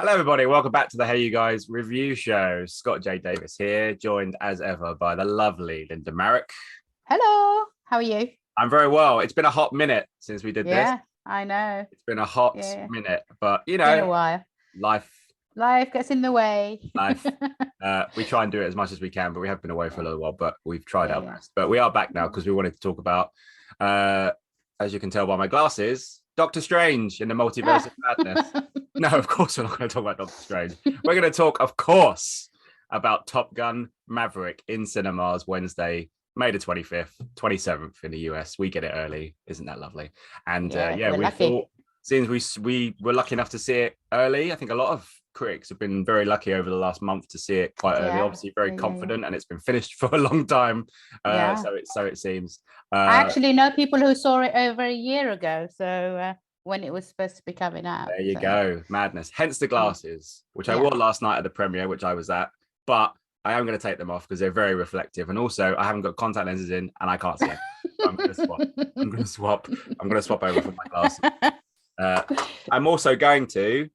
Hello, everybody. Welcome back to the Hey You Guys review show. Scott J. Davis here, joined as ever by the lovely Linda Marric. Hello. How are you? I'm very well. It's been a hot minute since we did this. Yeah, I know. It's been a hot minute, but you know, been a while. Life gets in the way. We try and do it as much as we can, but we have been away for a little while, but we've tried our best. But we are back now because we wanted to talk about, as you can tell by my glasses, Doctor Strange in the Multiverse of Madness. No, of course we're not going to talk about Doctor Strange. We're going to talk, of course, about Top Gun Maverick in cinemas Wednesday, May the 25th, 27th in the US. We get it early. Isn't that lovely? And we thought, since we were lucky enough to see it early, I think a lot of critics have been very lucky over the last month to see it quite early. Obviously very confident, and it's been finished for a long time. So it seems. I actually know people who saw it over a year ago. So when it was supposed to be coming out. There you go. Madness. Hence the glasses, which I wore last night at the premiere, which I was at. But I am going to take them off because they're very reflective. And also, I haven't got contact lenses in and I can't see it. So I'm going to swap. I'm going to swap over from my glasses. I'm also going to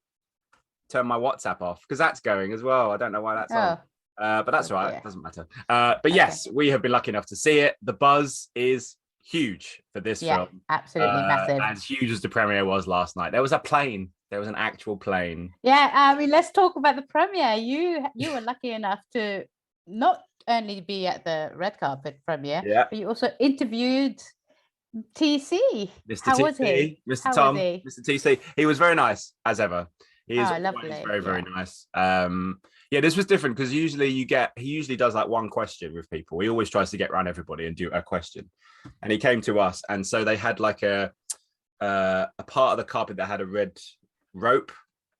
turn my WhatsApp off because that's going as well. I don't know why that's on. But that's right. It doesn't matter. But yes, we have been lucky enough to see it. The buzz is huge for this film. Absolutely massive. As huge as the premiere was last night. There was a plane. There was an actual plane. Yeah, I mean, let's talk about the premiere. You were lucky enough to not only be at the red carpet premiere, but you also interviewed TC. How was he? Mr. Tom, Mr. TC. He was very nice, as ever. He is lovely. Very, very nice. This was different because he usually does like one question with people. He always tries to get around everybody and do a question. And he came to us, and so they had like a part of the carpet that had a red rope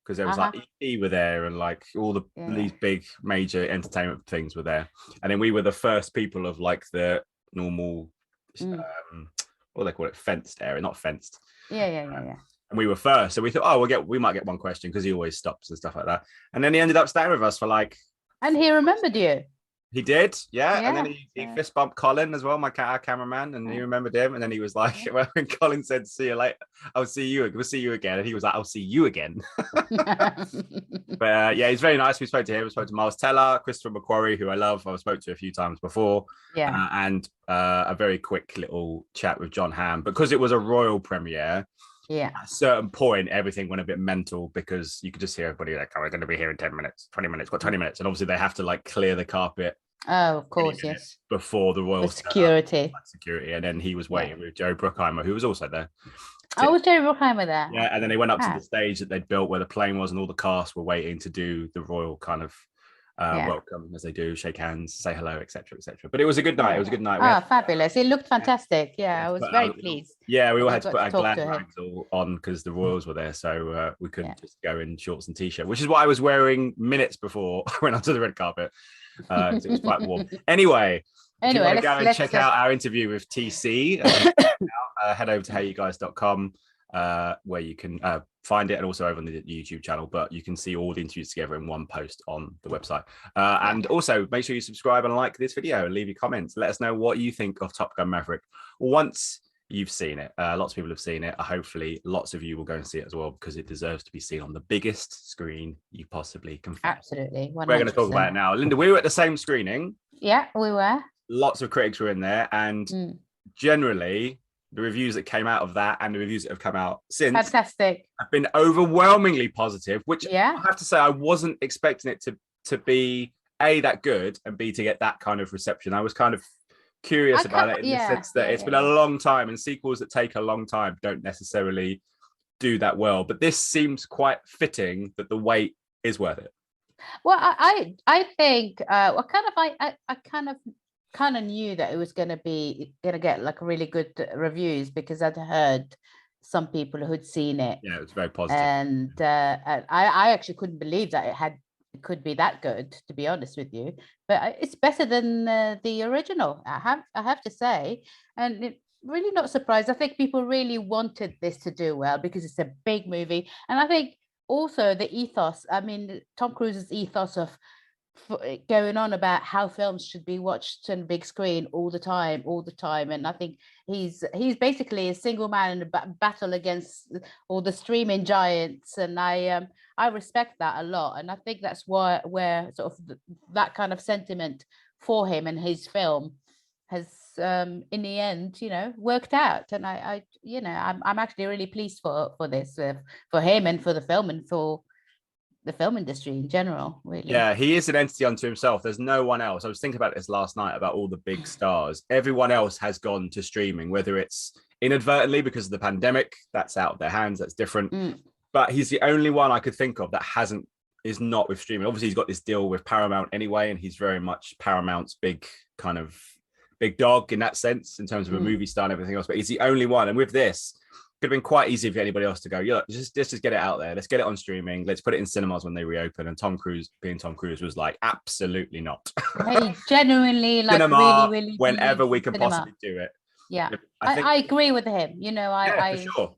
because there was like E were there and like all these big major entertainment things were there. And then we were the first people of like the normal what do they call it, fenced area, not fenced. Yeah. And we were first, so we thought, we might get one question because he always stops and stuff like that. And then he ended up staying with us for like. And he remembered you. He did, and then he fist bumped Colin as well, our cameraman, and he remembered him. And then he was like, when Colin said, "See you later," we'll see you again, and he was like, "I'll see you again." But he's very nice. We spoke to him. We spoke to Miles Teller, Christopher McQuarrie, who I love. I've spoke to a few times before. And a very quick little chat with John Hamm because it was a royal premiere. At a certain point, everything went a bit mental because you could just hear everybody like, we're going to be here in 10 minutes, 20 minutes, got 20 minutes. And obviously they have to like clear the carpet. Oh, of course, yes. Before the royal security. And then he was waiting with Joe Bruckheimer, who was also there. Oh, was Joe Bruckheimer there? Yeah, and then they went up to the stage that they'd built where the plane was, and all the cast were waiting to do the royal kind of welcome as they do, shake hands, say hello, etc. But it was a good night. It was a good night. Oh, fabulous. It looked fantastic. I was very pleased. Yeah, we all had to put our glad rags all on because the royals were there, so we couldn't just go in shorts and t-shirt, which is what I was wearing minutes before I went onto the red carpet. It was quite warm. Anyway, if you want to go and check out our interview with TC, head over to HeyUGuys.com where you can find it, and also over on the YouTube channel, but you can see all the interviews together in one post on the website. And also make sure you subscribe and like this video and leave your comments. Let us know what you think of Top Gun Maverick once you've seen it. Lots of people have seen it. Hopefully lots of you will go and see it as well because it deserves to be seen on the biggest screen you possibly can find. Absolutely. 100%. We're going to talk about it now. Linda, we were at the same screening. Yeah, we were. Lots of critics were in there, and generally the reviews that came out of that and the reviews that have come out since have been overwhelmingly positive, which I have to say I wasn't expecting it to be A, that good, and B, to get that kind of reception. I was kind of curious about it in the sense that it's been a long time, and sequels that take a long time don't necessarily do that well, but this seems quite fitting that the wait is worth it. Well, I think I kind of knew that it was going to get like really good reviews because I'd heard some people who'd seen it. Yeah, it was very positive. And I actually couldn't believe that it could be that good, to be honest with you. But it's better than the original, I have to say. And it, really not surprised. I think people really wanted this to do well because it's a big movie. And I think also the ethos, I mean, Tom Cruise's ethos of going on about how films should be watched on big screen all the time, and I think he's basically a single man in a battle against all the streaming giants, and I respect that a lot, and I think that's where sort of that kind of sentiment for him and his film has in the end, worked out, and I'm actually really pleased for this, for him and for the film and for the film industry in general, really. Yeah, he is an entity unto himself. There's no one else. I was thinking about this last night about all the big stars. Everyone else has gone to streaming, whether it's inadvertently because of the pandemic, that's out of their hands, that's different. But he's the only one I could think of that is not with streaming. Obviously, he's got this deal with Paramount anyway, and he's very much Paramount's big dog in that sense, in terms of a movie star and everything else. But he's the only one. And with this, could have been quite easy for anybody else to go, yeah, let's just get it out there. Let's get it on streaming. Let's put it in cinemas when they reopen. And Tom Cruise, being Tom Cruise, was like, absolutely not. Hey, genuinely, like cinema, really, whenever we can possibly do it. Yeah, I agree with him. For sure.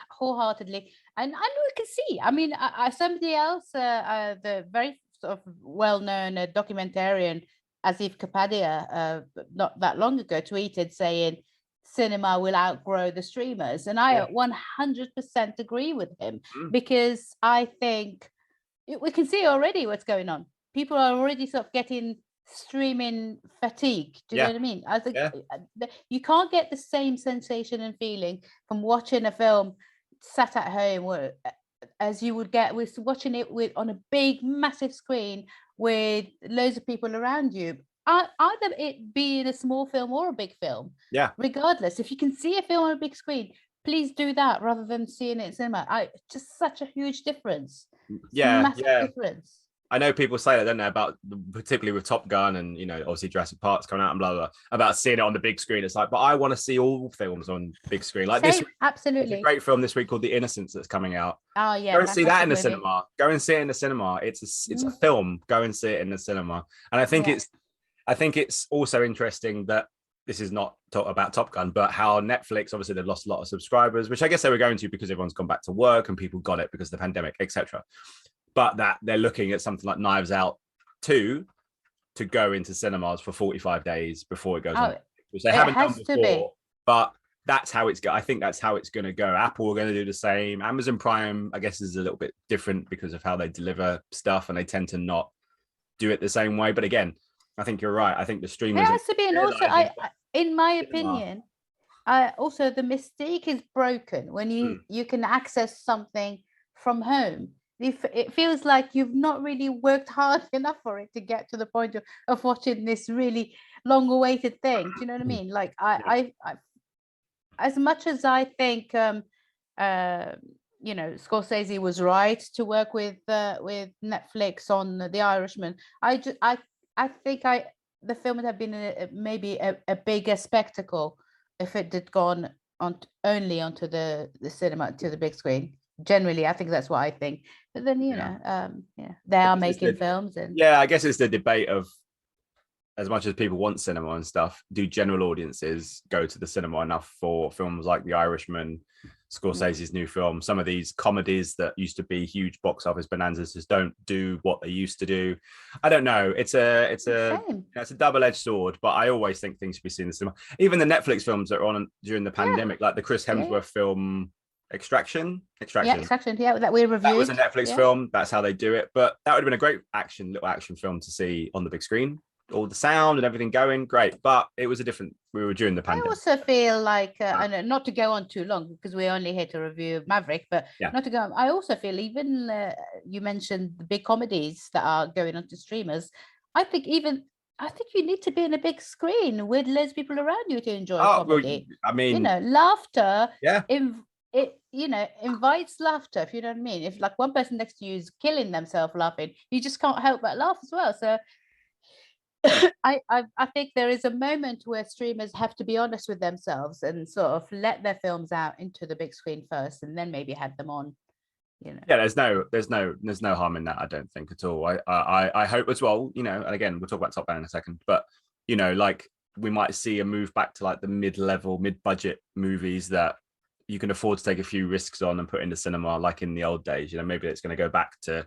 Wholeheartedly, and we can see. I mean, somebody else, the very sort of well-known documentarian Asif Kapadia, not that long ago, tweeted saying, cinema will outgrow the streamers, and I 100% agree with him, because I think we can see already what's going on. People are already sort of getting streaming fatigue. Do you know what I mean? I think you can't get the same sensation and feeling from watching a film sat at home as you would get with watching it on a big massive screen with loads of people around you. Either it being a small film or a big film, regardless, if you can see a film on a big screen, please do that rather than seeing it in cinema. Just such a huge difference. Massive difference. I know people say that, don't they, about particularly with Top Gun and obviously Jurassic Park's coming out and blah blah, about seeing it on the big screen. It's like, but I want to see all films on big screen. Like this week, absolutely, there's a great film this week called The Innocents that's coming out. Oh yeah, go and see that in the cinema. Go and see it in the cinema. It's a film. Go and see it in the cinema. And I think it's also interesting that this is not about Top Gun, but how Netflix, obviously they've lost a lot of subscribers, which I guess they were going to because everyone's gone back to work and people got it because of the pandemic, etc. But that they're looking at something like Knives Out 2 to go into cinemas for 45 days before it goes on, which they haven't done before. But that's how it's I think that's how it's going to go. Apple are going to do the same. Amazon Prime, I guess, is a little bit different because of how they deliver stuff, and they tend to not do it the same way. But again, I think you're right. I think the streamers. It has to be, and also, in my opinion, also the mystique is broken when you can access something from home. It feels like you've not really worked hard enough for it to get to the point of watching this really long-awaited thing. Do you know what I mean? Like I as much as I think Scorsese was right to work with Netflix on The Irishman, I think the film would have been maybe a bigger spectacle if it had gone only onto the cinema, to the big screen. Generally, I think that's what I think. But then they are making films, and I guess it's the debate of, as much as people want cinema and stuff, do general audiences go to the cinema enough for films like The Irishman, Scorsese's new film? Some of these comedies that used to be huge box office bonanzas just don't do what they used to do. I don't know. It's a double-edged sword, but I always think things should be seen in the cinema. Even the Netflix films that are on during the pandemic, like the Chris Hemsworth film Extraction. That we reviewed. That was a Netflix film. That's how they do it. But that would have been a great little action film to see on the big screen. All the sound and everything going great, but it was we were during the pandemic. I also feel like, and not to go on too long because we're only here to review Maverick, but not to go on, I also feel even you mentioned the big comedies that are going on to streamers. I think you need to be in a big screen with loads of people around you to enjoy comedy. Well, I mean, laughter. It invites laughter, if you know what I mean. If like one person next to you is killing themselves laughing, you just can't help but laugh as well. So I think there is a moment where streamers have to be honest with themselves and sort of let their films out into the big screen first, and then maybe have them on. There's no harm in that, I don't think at all. I hope as well, and again we'll talk about Top Gun in a second, but like we might see a move back to like the mid-budget movies that you can afford to take a few risks on and put into cinema, like in the old days. Maybe it's going to go back to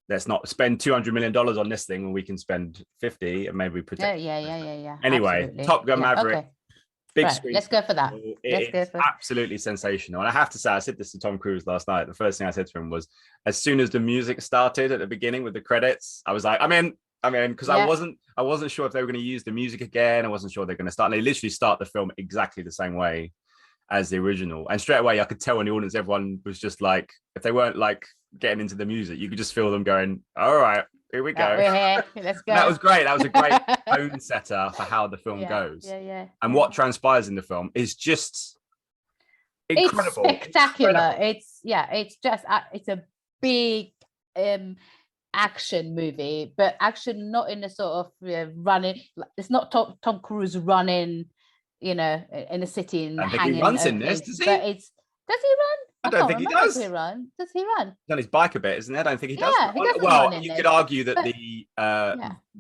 let's not spend $200 million on this thing when we can spend 50 and maybe protect. Yeah. Anyway, Absolutely. Top Gun Maverick. Okay. Big Right, screen. let's go for that. It is absolutely sensational. And I have to say, I said this to Tom Cruise last night. The first thing I said to him was, as soon as the music started at the beginning with the credits, I was like, I'm in, because I wasn't sure if they were going to use the music again. I wasn't sure they're going to start. And they literally start the film exactly the same way as the original. And straight away, I could tell in the audience, everyone was just like, if they weren't like getting into the music, you could just feel them going, all right, here we go. We're here. Let's go. That was great. That was a great tone setter for how the film goes. And what transpires in the film is just incredible. It's spectacular. Incredible. It's a big action movie, but action not in a sort of running. It's not Tom Cruise running, in a city and I think hanging. He runs in this, does he? But does he run? I don't think he does. Does he run? Does he run? He's on his bike a bit, isn't it? I don't think he does. Yeah, he doesn't well, run in you this, could argue that but,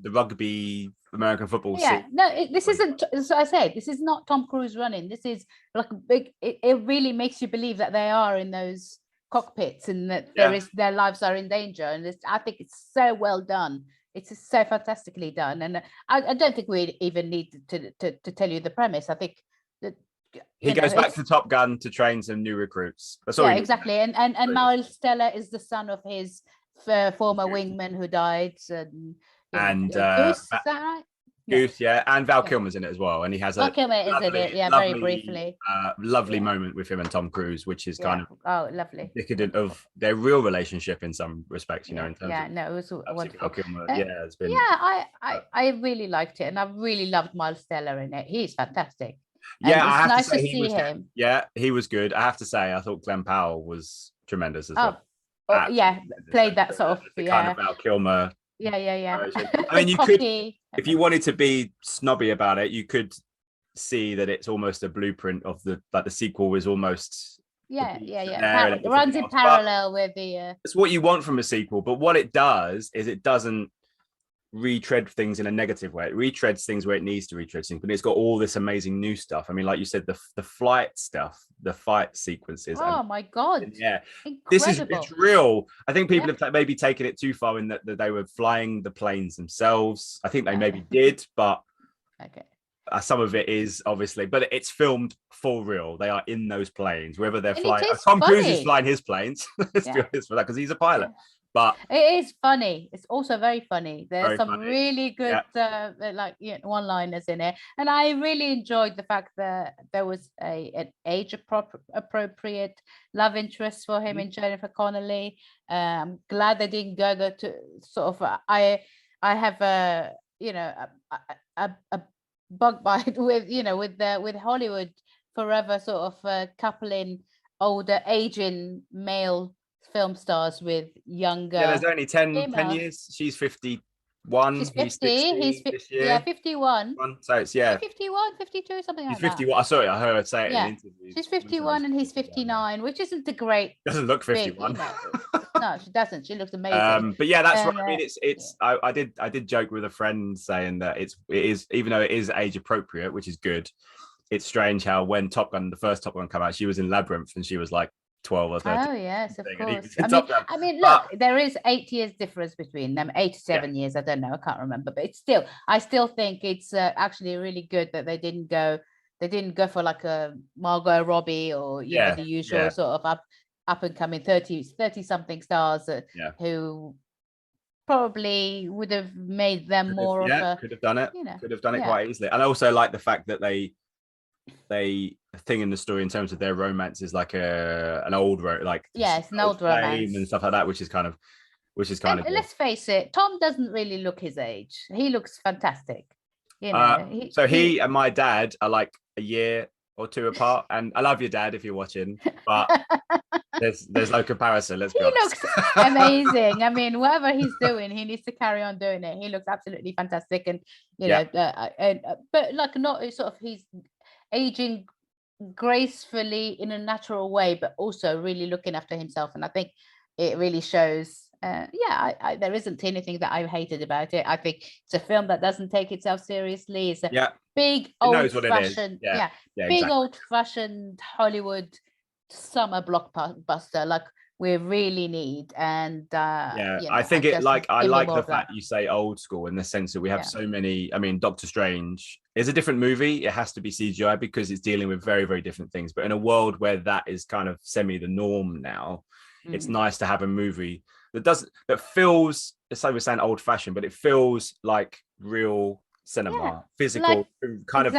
the rugby American football. Yeah, this isn't. As I say, this is not Tom Cruise running. This is like a big. It really makes you believe that they are in those cockpits and that their lives are in danger. And I think it's so well done. It's so fantastically done, and I don't think we even need to tell you the premise. I think that he goes back to Top Gun to train some new recruits. That's all. Exactly. And Miles Teller is the son of his former wingman who died. And Goose, is that right? Goose, and Val Kilmer's in it as well, and he has Val Kilmer is in it, very briefly. Lovely moment with him and Tom Cruise, which is kind of lovely, decadent of their real relationship in some respects, in terms of it was wonderful. Val Kilmer, it's been I really liked it, and I really loved Miles Teller in it. He's fantastic. Yeah, and I have nice to say see him. Yeah, he was good. I have to say, I thought Glen Powell was tremendous as well. Played that sort of kind of Val Kilmer. Yeah. I mean, you could, if you wanted to be snobby about it, you could see that it's almost a blueprint of the sequel was almost It runs in parallel with the. It's what you want from a sequel, but what it does is it doesn't retread things in a negative way. It retreads things where it needs to retread things, but it's got all this amazing new stuff. I mean, like you said, the flight stuff, the fight sequences. Oh my god! Yeah, incredible. It's real. I think people have maybe taken it too far in that they were flying the planes themselves. I think they maybe did, but some of it is obviously, but it's filmed for real. They are in those planes, whether they're flying. Tom Cruise is flying his planes. Let's be honest with that, because he's a pilot. But it is funny. It's also very funny. There's some really good one-liners in it, and I really enjoyed the fact that there was an age-appropriate love interest for him in Jennifer Connelly. I'm glad they didn't go to sort of. I have a bug bite with Hollywood forever sort of coupling older aging male film stars with younger. There's only 10 years. She's 51. She's 50. He's 51. So it's 51, 52, something like that. He's 51. Sorry, I heard her say it in interviews. She's 51 and he's 59, which isn't a great. Doesn't look 51. No, she doesn't. She looks amazing. But yeah, that's right. I mean, I did joke with a friend saying that it is, even though it is age appropriate, which is good. It's strange how when the first Top Gun came out, she was in Labyrinth and she was like 12 or 13. Oh yes, of course. I mean, look, there is 8 years difference between them, 8 to 7 years. I don't know, I can't remember, but I still think it's actually really good that they didn't go for like a Margot Robbie or the usual sort of up and coming 30 something stars who probably would have made them could have done it quite easily. And I also like the fact that they thing in the story in terms of their romance is like an old it's an old romance and stuff like that, which is kind of let's face it, Tom doesn't really look his age. He looks fantastic, he and my dad are like a year or two apart, and I love your dad if you're watching, but there's no comparison. Let's be honest. He looks amazing. I mean, whatever he's doing, he needs to carry on doing it. He looks absolutely fantastic, and but like not sort of he's aging gracefully in a natural way, but also really looking after himself, and I think it really shows. There isn't anything that I hated about it. I think it's a film that doesn't take itself seriously. It's a big old-fashioned, big old-fashioned Hollywood summer blockbuster. Like we really need. And I think I like the fact you say old school in the sense that we have so many. I mean, Doctor Strange is a different movie. It has to be CGI because it's dealing with very, very different things. But in a world where that is kind of semi the norm now, it's nice to have a movie that feels, it's like we're saying old fashioned, but it feels like real cinema, physical, kind of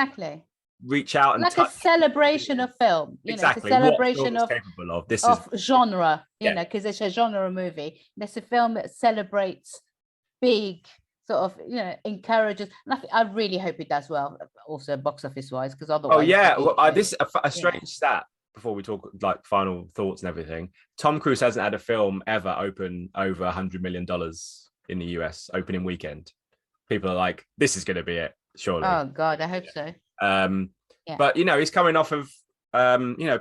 reach out and like touch. A celebration of film, exactly. It's a celebration of capable of this of genre, because it's a genre movie. It's a film that celebrates big, sort of, encourages. And I really hope it does well, also box office wise, because otherwise. This a strange stat before we talk like final thoughts and everything. Tom Cruise hasn't had a film ever open over $100 million in the US opening weekend. People are like, this is going to be it, surely. Oh God, I hope so. But he's coming off of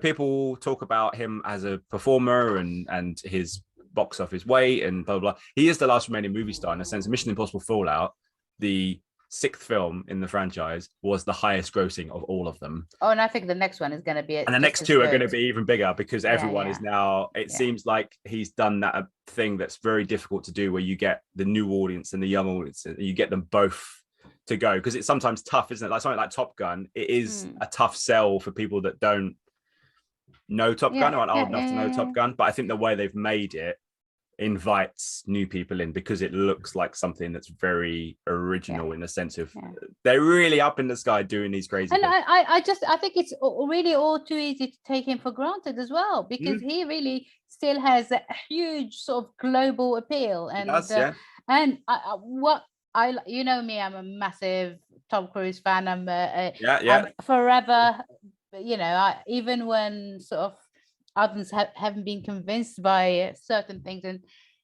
people talk about him as a performer and his box office weight and blah blah blah. He is the last remaining movie star in a sense. Mission Impossible Fallout, the 6th film in the franchise, was the highest grossing of all of them. Oh, and I think the next one is going to be and the next two are going to be even bigger because everyone is now, it seems like he's done that thing that's very difficult to do, where you get the new audience and the young audience and you get them both to go, because it's sometimes tough, isn't it? Like something like Top Gun, it is a tough sell for people that don't know Top Gun or aren't old enough to know Top Gun. But I think the way they've made it invites new people in because it looks like something that's very original in the sense of they're really up in the sky doing these crazy and things. I think it's really all too easy to take him for granted as well, because he really still has a huge sort of global appeal. And you know me, I'm a massive Tom Cruise fan. I'm forever, even when sort of others haven't been convinced by certain things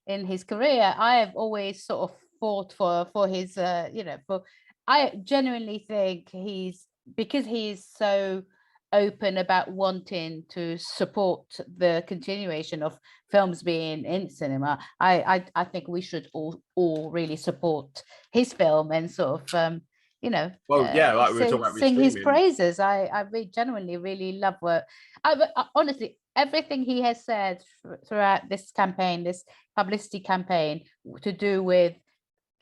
in his career, I have always sort of fought for his, I genuinely think because he's so open about wanting to support the continuation of films being in cinema. I think we should all really support his film and sort of, like we were talking about sing his praises. I genuinely really love what honestly, everything he has said throughout this campaign, this publicity campaign, to do with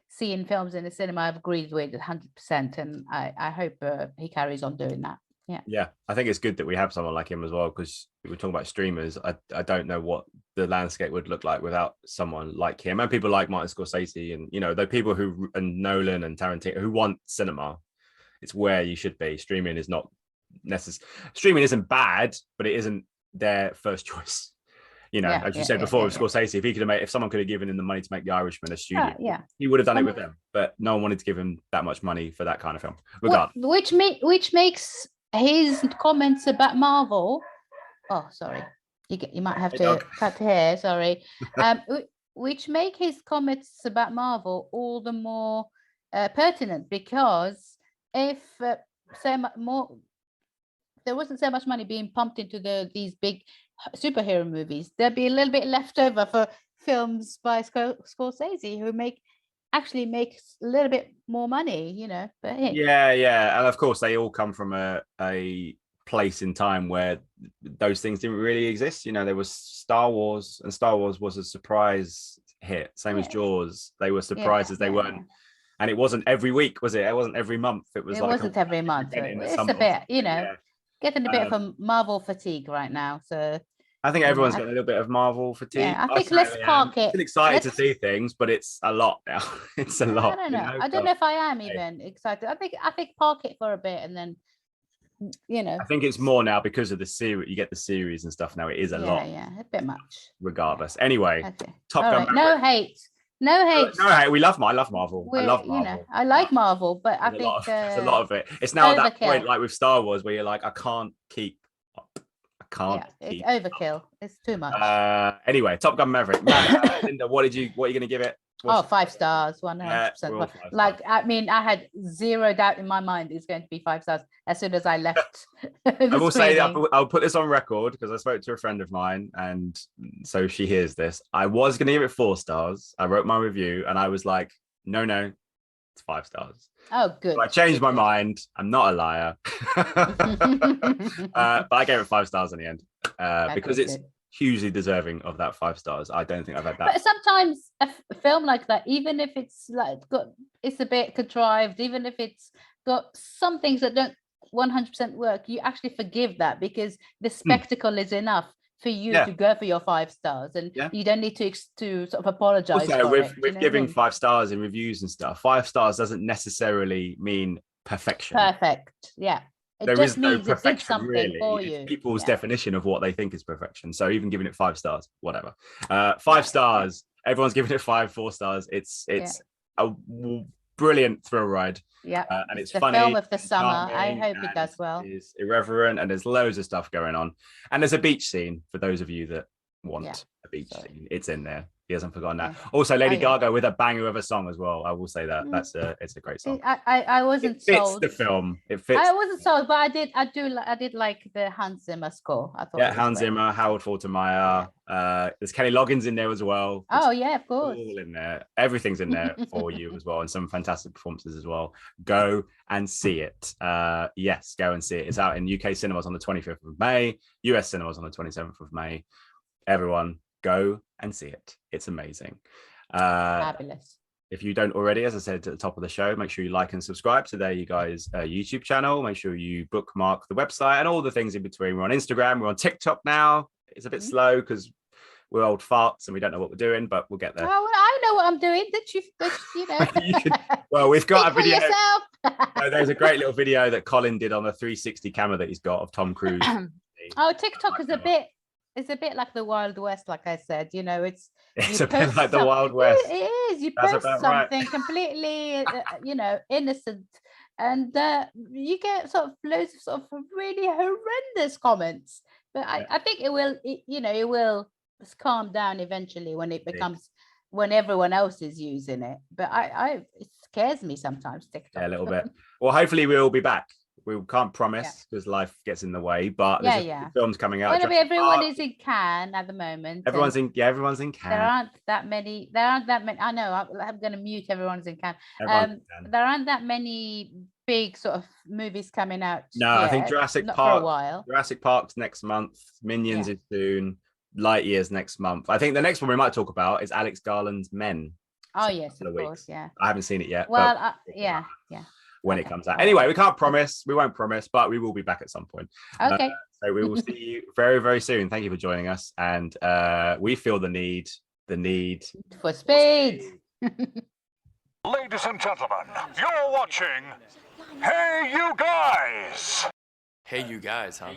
seeing films in the cinema, I've agreed with 100%, and I hope he carries on doing that. I think it's good that we have someone like him as well, because we're talking about streamers. I don't know what the landscape would look like without someone like him and people like Martin Scorsese and the people who, and Nolan and Tarantino, who want cinema. It's where you should be. Streaming is not necessary. Streaming isn't bad, but it isn't their first choice. As you said before, with Scorsese, if he could have if someone could have given him the money to make The Irishman a studio, he would have done it with them. But no one wanted to give him that much money for that kind of film. Which makes his comments about Marvel. Oh, sorry, you might have to cut here. Sorry, which make his comments about Marvel all the more pertinent, because if there wasn't so much money being pumped into these big superhero movies, there'd be a little bit left over for films by Scorsese, who actually makes a little bit more money, but and of course they all come from a place in time where those things didn't really exist. There was Star Wars, and Star Wars was a surprise hit, same as Jaws. They were surprises. They weren't, and it wasn't every week, was it? It wasn't every month. It wasn't every month. It's a bit, getting a bit of a Marvel fatigue right now. So I think everyone's got a little bit of Marvel fatigue. I think let's park it. I'm still excited to see things, but it's a lot now. It's a lot. I don't know. I don't know if I am even excited. I think park it for a bit and then, I think it's more now because of the series. You get the series and stuff now. It is a lot. Yeah, a bit much. Regardless. Anyway, Top Gun. Right. No hate. No hate. I love Marvel. I love Marvel. I like Marvel, but I think there's a lot of it. It's now at that point, like with Star Wars, where you're like, I can't keep up. It's overkill. It's too much. Anyway, Top Gun Maverick. Linda, what are you going to give it? 5 stars, 100%. I mean, I had zero doubt in my mind it's going to be 5 stars as soon as I left. I will say that I'll put this on record because I spoke to a friend of mine, and so she hears this. I was going to give it 4 stars. I wrote my review, and I was like, no, it's 5 stars. Oh, good. So I changed my mind. I'm not a liar, but I gave it 5 stars in the end because hugely deserving of that 5 stars. I don't think I've had that. But sometimes a film like that, even if it's like it's a bit contrived, even if it's got some things that don't 100% work, you actually forgive that because the spectacle is enough for you to go for your 5 stars, and you don't need to sort of apologize. Also, with giving 5 stars in reviews and stuff, 5 stars doesn't necessarily mean perfection. Perfect, yeah. There is no perfection, really. For it's you. people's definition of what they think is perfection. So even giving it 5 stars, whatever. 5 stars. Everyone's giving it 4 stars. It's a brilliant thrill ride. Yeah, and it's the funny. Film of the summer. I hope it does well. It's irreverent, and there's loads of stuff going on. And there's a beach scene for those of you that want a beach scene. It's in there. He hasn't forgotten that. Also, Lady Gaga with a banger of a song as well. I will say that it's a great song. I wasn't it fits sold. The film. It fits. I wasn't sold, but I did like the Hans Zimmer score. I thought. Hans Zimmer, Howard Faltermeyer. There's Kenny Loggins in there as well. Oh yeah, of course. All in there. Everything's in there for you as well, and some fantastic performances as well. Go and see it. Yes, go and see it. It's out in UK cinemas on the 25th of May. US cinemas on the 27th of May. Everyone, go and see it. It's amazing. Fabulous. If you don't already, as I said at the top of the show, make sure you like and subscribe to HeyUGuys YouTube channel. Make sure you bookmark the website and all the things in between. We're on Instagram. We're on TikTok now. It's a bit slow because we're old farts and we don't know what we're doing, but we'll get there. Oh, I know what I'm doing. That you know. Well, we've got a video. Yourself. There's a great little video that Colin did on a 360 camera that he's got of Tom Cruise. Oh, TikTok is a bit. It's a bit like the Wild West, like I said. You know, it's a bit like the Wild West. It is. You post something completely, innocent, and you get sort of loads of sort of really horrendous comments. But I think it will calm down eventually when it becomes when everyone else is using it. But it scares me sometimes, TikTok. Yeah, a little bit. Well, hopefully we'll be back. We can't promise because life gets in the way, but there's films coming out. Everyone is in Cannes at the moment. Everyone's in Cannes. There aren't that many. I know. I'm going to mute everyone's in Cannes. There aren't that many big sort of movies coming out. No, I think Jurassic Park for a while. Jurassic Park's next month. Minions is soon. Lightyear's next month. I think the next one we might talk about is Alex Garland's Men. Oh yes, of course. Yeah. I haven't seen it yet. Well, yeah. When it comes out. Anyway, we can't promise. We won't promise, but we will be back at some point. Okay. So we will see you very, very soon. Thank you for joining us. And we feel the need for speed. Ladies and gentlemen, you're watching HeyUGuys. HeyUGuys, huh?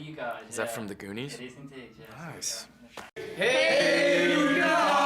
Is that from the Goonies? It is indeed, yeah. Nice. Hey, you guys!